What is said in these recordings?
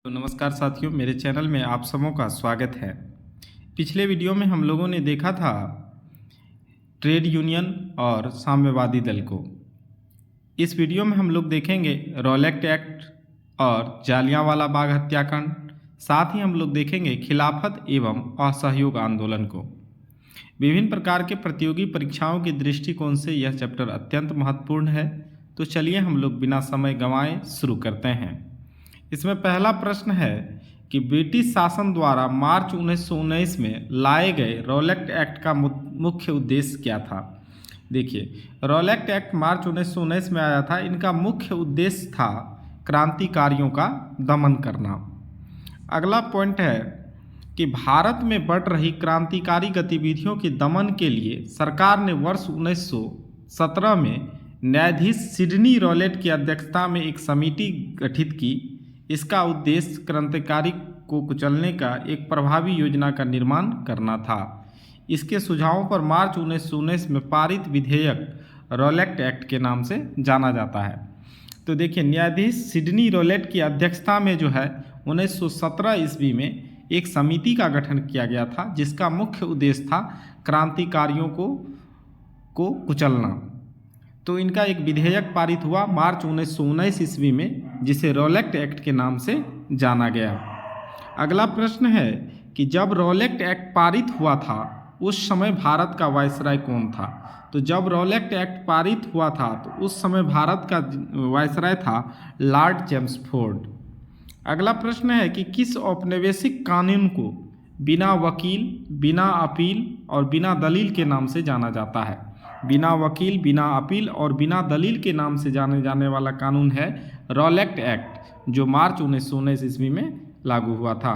तो नमस्कार साथियों, मेरे चैनल में आप सबों का स्वागत है। पिछले वीडियो में हम लोगों ने देखा था ट्रेड यूनियन और साम्यवादी दल को। इस वीडियो में हम लोग देखेंगे रॉलेट एक्ट और जालियांवाला बाग हत्याकांड, साथ ही हम लोग देखेंगे खिलाफत एवं असहयोग आंदोलन को। विभिन्न प्रकार के प्रतियोगी परीक्षाओं के दृष्टिकोण से यह चैप्टर अत्यंत महत्वपूर्ण है। तो चलिए हम लोग बिना समय गंवाए शुरू करते हैं। इसमें पहला प्रश्न है कि ब्रिटिश शासन द्वारा मार्च 1919 में लाए गए रॉलेट एक्ट का मुख्य उद्देश्य क्या था। देखिए, रॉलेट एक्ट मार्च 1919 में आया था। इनका मुख्य उद्देश्य था क्रांतिकारियों का दमन करना। अगला पॉइंट है कि भारत में बढ़ रही क्रांतिकारी गतिविधियों के दमन के लिए सरकार ने वर्ष 1917 में न्यायाधीश सिडनी रॉलेट की अध्यक्षता में एक समिति गठित की। इसका उद्देश्य क्रांतिकारी को कुचलने का एक प्रभावी योजना का निर्माण करना था। इसके सुझावों पर मार्च 1919 में पारित विधेयक रॉलेट एक्ट के नाम से जाना जाता है। तो देखिए, न्यायाधीश सिडनी रॉलेट की अध्यक्षता में जो है 1917 ईस्वी में एक समिति का गठन किया गया था, जिसका मुख्य उद्देश्य था क्रांतिकारियों को कुचलना। तो इनका एक विधेयक पारित हुआ मार्च 1919 ईस्वी में, जिसे रॉलेट एक्ट के नाम से जाना गया। अगला प्रश्न है कि जब रॉलेट एक्ट पारित हुआ था उस समय भारत का वायसराय कौन था। तो जब रॉलेट एक्ट पारित हुआ था तो उस समय भारत का वायसराय था लॉर्ड चेम्सफोर्ड। अगला प्रश्न है कि किस औपनिवेशिक कानून को बिना वकील, बिना अपील और बिना दलील के नाम से जाना जाता है। बिना वकील, बिना अपील और बिना दलील के नाम से जाने जाने वाला कानून है रॉलेट एक्ट, जो मार्च 1919 ईस्वी में लागू हुआ था।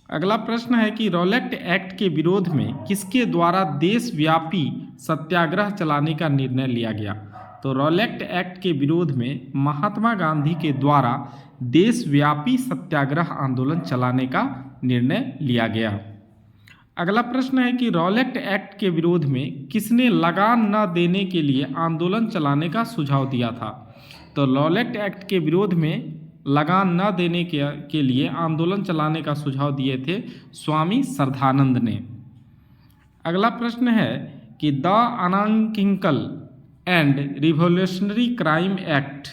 अगला प्रश्न है कि रॉलेट एक्ट के विरोध में किसके द्वारा देशव्यापी सत्याग्रह चलाने का निर्णय लिया गया। तो रॉलेट एक्ट के विरोध में महात्मा गांधी के द्वारा देशव्यापी सत्याग्रह आंदोलन चलाने का निर्णय लिया गया। अगला प्रश्न है कि रॉलेट एक्ट के विरोध में किसने लगान न देने के लिए आंदोलन चलाने का सुझाव दिया था। तो रॉलेट एक्ट के विरोध में लगान न देने के लिए आंदोलन चलाने का सुझाव दिए थे स्वामी श्रद्धानंद ने। अगला प्रश्न है कि the anarchical and revolutionary crime act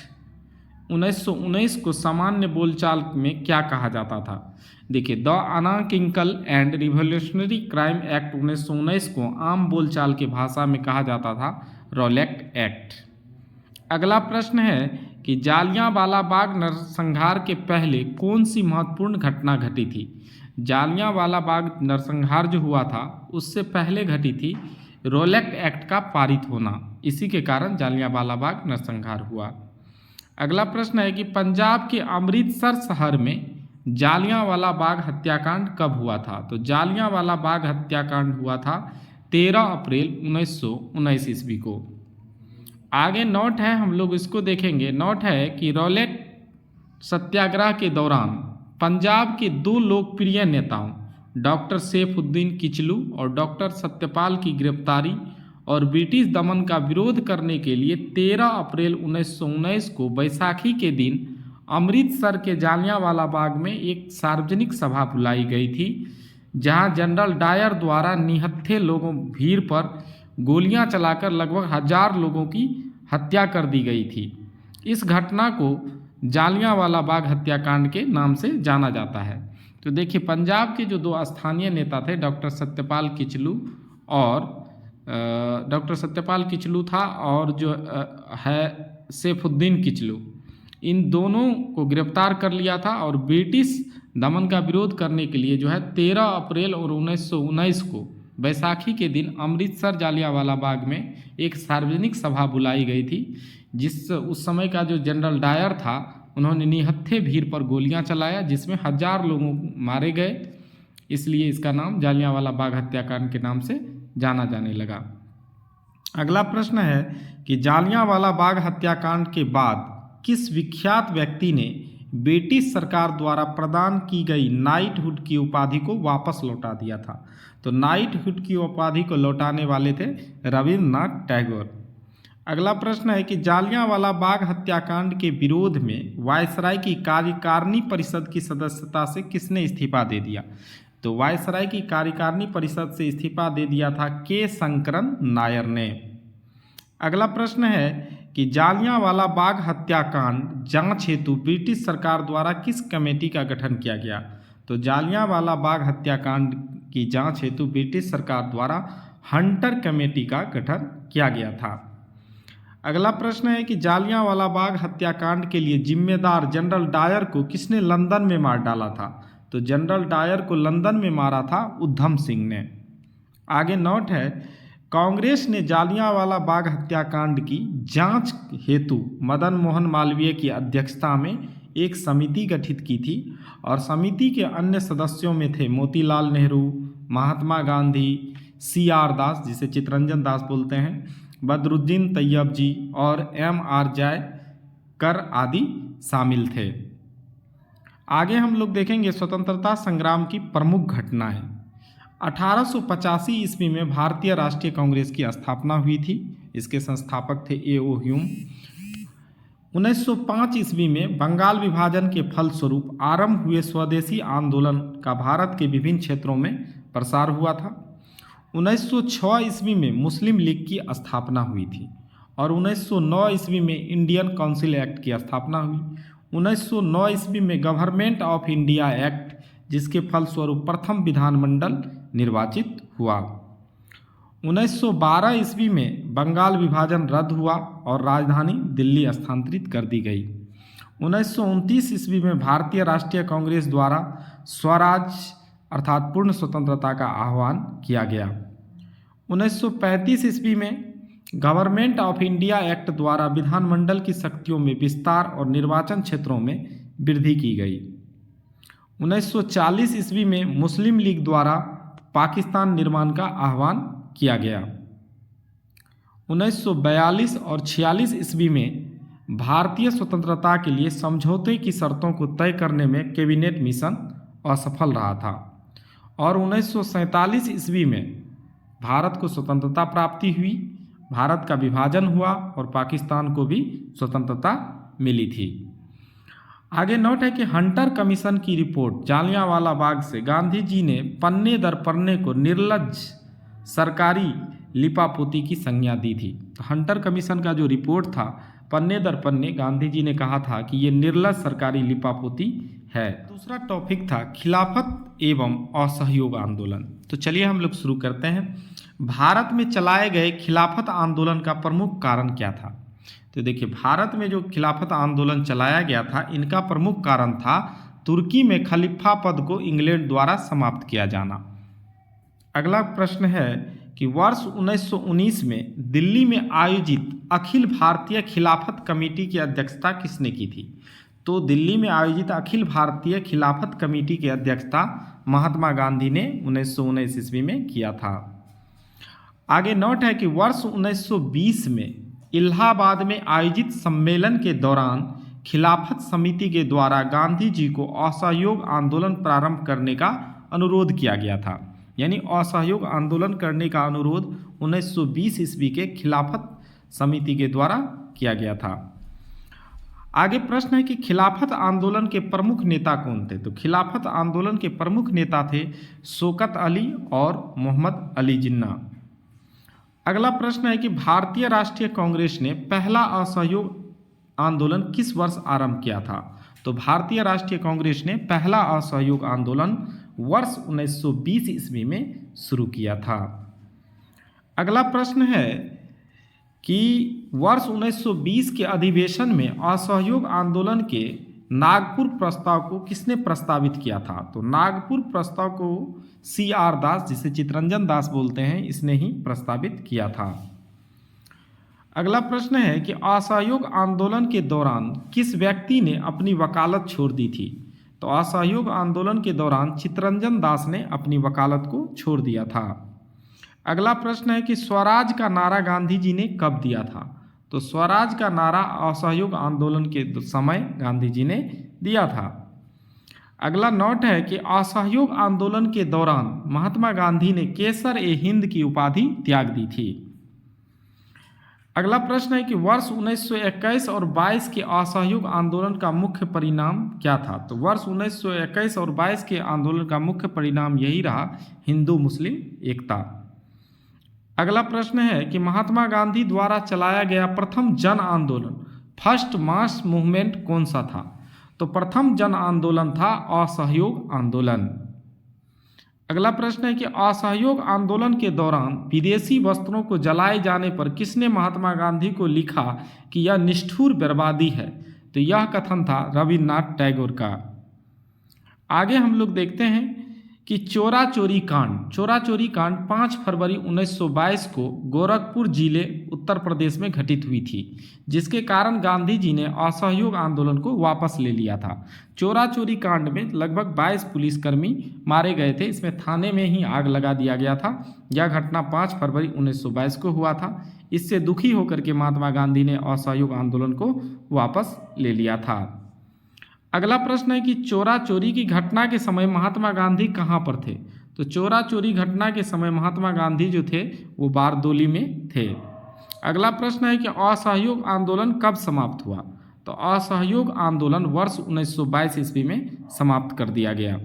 1919 को सामान्य बोलचाल में क्या कहा जाता था। देखिए, the anarchical and revolutionary crime act 1919 को आम बोलचाल की भाषा में कहा जाता था रॉलेट एक्ट। अगला प्रश्न है कि जालियांवाला बाग नरसंहार के पहले कौन सी महत्वपूर्ण घटना घटी थी। जालियांवाला बाग नरसंहार जो हुआ था उससे पहले घटी थी रॉलेट एक्ट का पारित होना। इसी के कारण जालियांवाला बाग नरसंहार हुआ। अगला प्रश्न है कि पंजाब के अमृतसर शहर में जालियांवाला बाग हत्याकांड कब हुआ था। तो जालियांवाला बाग हत्याकांड हुआ था 13 अप्रैल 1919 ईस्वी को। आगे नोट है, हम लोग इसको देखेंगे। नोट है कि रॉलेट सत्याग्रह के दौरान पंजाब के दो लोकप्रिय नेताओं डॉक्टर सैफुद्दीन किचलू और डॉक्टर सत्यपाल की गिरफ्तारी और ब्रिटिश दमन का विरोध करने के लिए 13 अप्रैल 1919 को बैसाखी के दिन अमृतसर के जालियांवाला बाग में एक सार्वजनिक सभा बुलाई गई थी, जहां जनरल डायर द्वारा निहत्थे लोगों भीड़ पर गोलियां चलाकर लगभग 1000 लोगों की हत्या कर दी गई थी। इस घटना को जालियांवाला बाग हत्याकांड के नाम से जाना जाता है। तो देखिए, पंजाब के जो दो स्थानीय नेता थे, डॉक्टर सत्यपाल किचलू था और जो है सैफुद्दीन किचलू, इन दोनों को गिरफ्तार कर लिया था और ब्रिटिश दमन का विरोध करने के लिए जो है 13 अप्रैल और 1919 को बैसाखी के दिन अमृतसर जालियांवाला बाग में एक सार्वजनिक सभा बुलाई गई थी, उस समय का जो जनरल डायर था उन्होंने निहत्थे भीड़ पर गोलियां चलाया, जिसमें 1000 लोग मारे गए। इसलिए इसका नाम जालियांवाला बाग हत्याकांड के नाम से जाना जाने लगा। अगला प्रश्न है कि जालियांवाला बाग हत्याकांड के बाद किस विख्यात व्यक्ति ने ब्रिटिश सरकार द्वारा प्रदान की गई नाइटहुड की उपाधि को वापस लौटा दिया था। तो नाइटहुड की उपाधि को लौटाने वाले थे रविन्द्रनाथ टैगोर। अगला प्रश्न है कि जालियांवाला बाग हत्याकांड के विरोध में वायसराय की कार्यकारिणी परिषद की सदस्यता से किसने इस्तीफा दे दिया? तो वायसराय की कार्यकारिणी परिषद से इस्तीफा दे दिया था के शंकरन नायर ने। अगला प्रश्न है कि जालियांवाला बाग हत्याकांड जांच हेतु ब्रिटिश सरकार द्वारा किस कमेटी का गठन किया गया? तो जालियांवाला बाग हत्याकांड की जांच हेतु ब्रिटिश सरकार द्वारा हंटर कमेटी का गठन किया गया था। अगला प्रश्न है कि जालियांवाला बाग हत्याकांड के लिए जिम्मेदार जनरल डायर को किसने लंदन में मार डाला था? तो जनरल डायर को लंदन में मारा था उधम सिंह ने। आगे नोट है, कांग्रेस ने जालियांवाला बाग हत्याकांड की जांच हेतु मदन मोहन मालवीय की अध्यक्षता में एक समिति गठित की थी और समिति के अन्य सदस्यों में थे मोतीलाल नेहरू, महात्मा गांधी, CR दास जिसे चितरंजन दास बोलते हैं, बदरुद्दीन तैयब जी और MR जयकर आदि शामिल थे। आगे हम लोग देखेंगे स्वतंत्रता संग्राम की प्रमुख घटनाएं। 1885 ईस्वी में भारतीय राष्ट्रीय कांग्रेस की स्थापना हुई थी। इसके संस्थापक थे A.O. ह्यूम। 1905 ईस्वी में बंगाल विभाजन के फलस्वरूप आरंभ हुए स्वदेशी आंदोलन का भारत के विभिन्न क्षेत्रों में प्रसार हुआ था। 1906 ईस्वी में मुस्लिम लीग की स्थापना हुई थी और 1909 ईस्वी में इंडियन काउंसिल एक्ट की स्थापना हुई। 1909 ईस्वी में गवर्नमेंट ऑफ इंडिया एक्ट, जिसके फलस्वरूप प्रथम विधानमंडल निर्वाचित हुआ। 1912 ईस्वी में बंगाल विभाजन रद्द हुआ और राजधानी दिल्ली स्थानांतरित कर दी गई। 1929 ईस्वी में भारतीय राष्ट्रीय कांग्रेस द्वारा स्वराज अर्थात पूर्ण स्वतंत्रता का आह्वान किया गया। 1935 ईस्वी में गवर्नमेंट ऑफ इंडिया एक्ट द्वारा विधानमंडल की शक्तियों में विस्तार और निर्वाचन क्षेत्रों में वृद्धि की गई। 1940 ईस्वी में मुस्लिम लीग द्वारा पाकिस्तान निर्माण का आह्वान किया गया। 1942 और 46 ईस्वी में भारतीय स्वतंत्रता के लिए समझौते की शर्तों को तय करने में कैबिनेट मिशन असफल रहा था और 1947 ईस्वी में भारत को स्वतंत्रता प्राप्ति हुई, भारत का विभाजन हुआ और पाकिस्तान को भी स्वतंत्रता मिली थी। आगे नोट है कि हंटर कमीशन की रिपोर्ट जालियांवाला बाग से गांधी जी ने पन्ने दर पन्ने को निर्लज्ज सरकारी लिपापोती की संज्ञा दी थी। तो हंटर कमीशन का जो रिपोर्ट था पन्ने दर पन्ने, गांधी जी ने कहा था कि ये निर्लज्ज सरकारी लिपापोती है। दूसरा टॉपिक था खिलाफत एवं असहयोग आंदोलन। तो चलिए हम लोग शुरू करते हैं। भारत में चलाए गए खिलाफत आंदोलन का प्रमुख कारण क्या था? तो देखिए, भारत में जो खिलाफत आंदोलन चलाया गया था, इनका प्रमुख कारण था तुर्की में खलीफा पद को इंग्लैंड द्वारा समाप्त किया जाना। अगला प्रश्न है कि वर्ष 1919 में दिल्ली में आयोजित अखिल भारतीय खिलाफत कमेटी की अध्यक्षता किसने की थी? तो दिल्ली में आयोजित अखिल भारतीय खिलाफत कमेटी की अध्यक्षता महात्मा गांधी ने 1919 ईस्वी में किया था। आगे नोट है कि वर्ष 1920 में इलाहाबाद में आयोजित सम्मेलन के दौरान खिलाफत समिति के द्वारा गांधी जी को असहयोग आंदोलन प्रारंभ करने का अनुरोध किया गया था। यानी असहयोग आंदोलन करने का अनुरोध 1920 ईस्वी के खिलाफत समिति के द्वारा किया गया था। आगे प्रश्न है कि खिलाफत आंदोलन के प्रमुख नेता कौन थे? तो खिलाफत आंदोलन के प्रमुख नेता थे शौकत अली और मोहम्मद अली जिन्ना। अगला प्रश्न है कि भारतीय राष्ट्रीय कांग्रेस ने पहला असहयोग आंदोलन किस वर्ष आरंभ किया था? तो भारतीय राष्ट्रीय कांग्रेस ने पहला असहयोग आंदोलन वर्ष 1920 ईस्वी में शुरू किया था। अगला प्रश्न है कि वर्ष 1920 के अधिवेशन में असहयोग आंदोलन के नागपुर प्रस्ताव को किसने प्रस्तावित किया था? तो नागपुर प्रस्ताव को CR दास, जिसे चितरंजन दास बोलते हैं, इसने ही प्रस्तावित किया था। अगला प्रश्न है कि असहयोग आंदोलन के दौरान किस व्यक्ति ने अपनी वकालत छोड़ दी थी? तो असहयोग आंदोलन के दौरान चितरंजन दास ने अपनी वकालत को छोड़ दिया था। अगला प्रश्न है कि स्वराज का नारा गांधी जी ने कब दिया था? तो स्वराज का नारा असहयोग आंदोलन के समय गांधी जी ने दिया था। अगला नोट है कि असहयोग आंदोलन के दौरान महात्मा गांधी ने केसर ए हिंद की उपाधि त्याग दी थी। अगला प्रश्न है कि वर्ष 1921 और 22 के असहयोग आंदोलन का मुख्य परिणाम क्या था। तो वर्ष 1921 और 22 के आंदोलन का मुख्य परिणाम यही रहा, हिंदू मुस्लिम एकता। अगला प्रश्न है कि महात्मा गांधी द्वारा चलाया गया प्रथम जन आंदोलन, फर्स्ट मास मूवमेंट कौन सा था। तो प्रथम जन आंदोलन था असहयोग आंदोलन। अगला प्रश्न है कि असहयोग आंदोलन के दौरान विदेशी वस्त्रों को जलाए जाने पर किसने महात्मा गांधी को लिखा कि यह निष्ठुर बर्बादी है। तो यह कथन था रविन्द्रनाथ टैगोर का। आगे हम लोग देखते हैं कि चोरा चोरी कांड 5 फरवरी 1922 को गोरखपुर जिले उत्तर प्रदेश में घटित हुई थी, जिसके कारण गांधी जी ने असहयोग आंदोलन को वापस ले लिया था। चोरा चोरी कांड में लगभग 22 पुलिसकर्मी मारे गए थे। इसमें थाने में ही आग लगा दिया गया था। यह घटना 5 फरवरी 1922 को हुआ था। इससे दुखी होकर के महात्मा गांधी ने असहयोग आंदोलन को वापस ले लिया था। अगला प्रश्न है कि चोरा चोरी की घटना के समय महात्मा गांधी कहाँ पर थे। तो चोरा चोरी घटना के समय महात्मा गांधी जो थे वो बारदोली में थे। अगला प्रश्न है कि असहयोग आंदोलन कब समाप्त हुआ। तो असहयोग आंदोलन वर्ष 1922 ईस्वी में समाप्त कर दिया गया।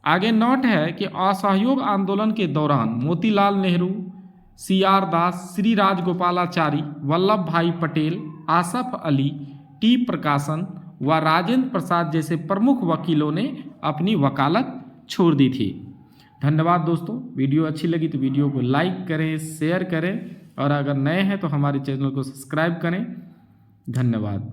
आगे नोट है कि असहयोग आंदोलन के दौरान मोतीलाल नेहरू, CR दास, श्री राजगोपालाचारी, वल्लभ भाई पटेल, आसफ अली, T प्रकाशन व राजेंद्र प्रसाद जैसे प्रमुख वकीलों ने अपनी वकालत छोड़ दी थी। धन्यवाद दोस्तों। वीडियो अच्छी लगी तो वीडियो को लाइक करें, शेयर करें और अगर नए हैं तो हमारे चैनल को सब्सक्राइब करें। धन्यवाद।